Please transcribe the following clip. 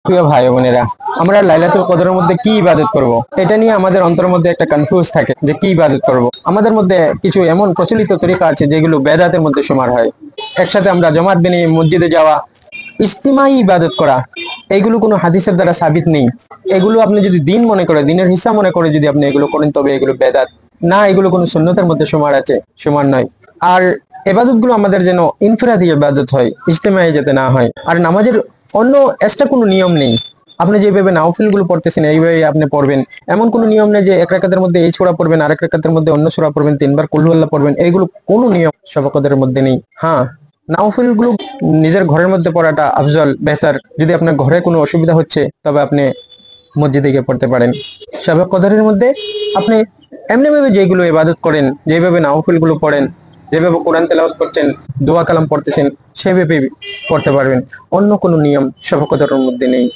প্রিয় ভাই ও বোনেরা, আমরা লাইলাতুল কদরের মধ্যে কি ইবাদত করব, এটা নিয়ে আমাদের অন্তরের মধ্যে একটা কনফিউজ থাকে যে কি ইবাদত করব। আমাদের মধ্যে কিছু এমন প্রচলিত তরিকা আছে যেগুলো বেদাতের মধ্যে সমার হয়। একসাথে আমরা জমাত বেনিয়ে মসজিদে যাওয়া, ইজতিমাই ইবাদত করা, এগুলো কোনো হাদিসের দ্বারা সাবিত নেই। এগুলো আপনি যদি দিন মনে করে, দিনের হিস্সা মনে করে যদি আপনি এগুলো করেন, তবে এগুলো বেদাত না, এগুলো কোনো সুন্নতের মধ্যে সমার আছে, সমান নয়। আর এবাদত গুলো আমাদের যেন ইনফিরাদি ইবাদত হয়, ইজতেমাই যাতে না হয়। আর নামাজের অন্য এক্সট্রা কোনো নিয়ম নেই। আপনি যেভাবে নাওফিল গুলো পড়তেছেন এইভাবে আপনি পড়বেন, এমন কোনো নিয়ম নেই যে এক রাকাতের মধ্যে এই সূরা পড়বেন, আরেক রাকাতের মধ্যে অন্য সূরা পড়বেন, তিনবার কুল হুয়াল্লাহ পড়বেন, এইগুলো কোনো নিয়ম শফকতের মধ্যে নেই। হ্যাঁ, নাওফিল গুলো নিজের ঘরের মধ্যে পড়াটা আফজল, বেহতার। যদি আপনার ঘরে কোনো অসুবিধা হচ্ছে তবে আপনি মসজিদে গিয়ে পড়তে পারেন। শবে কদরের মধ্যে আপনি এমনি ভাবে যেগুলো ইবাদত করেন, যেভাবে নাওফিল গুলো পড়েন, যেভাবে কোরআন তেলাওয়াত করছেন, দোয়া কালাম পড়তেছেন, সেভাবে পড়তে পারবেন। অন্য কোনো নিয়ম শবে কদরের মধ্যে নেই।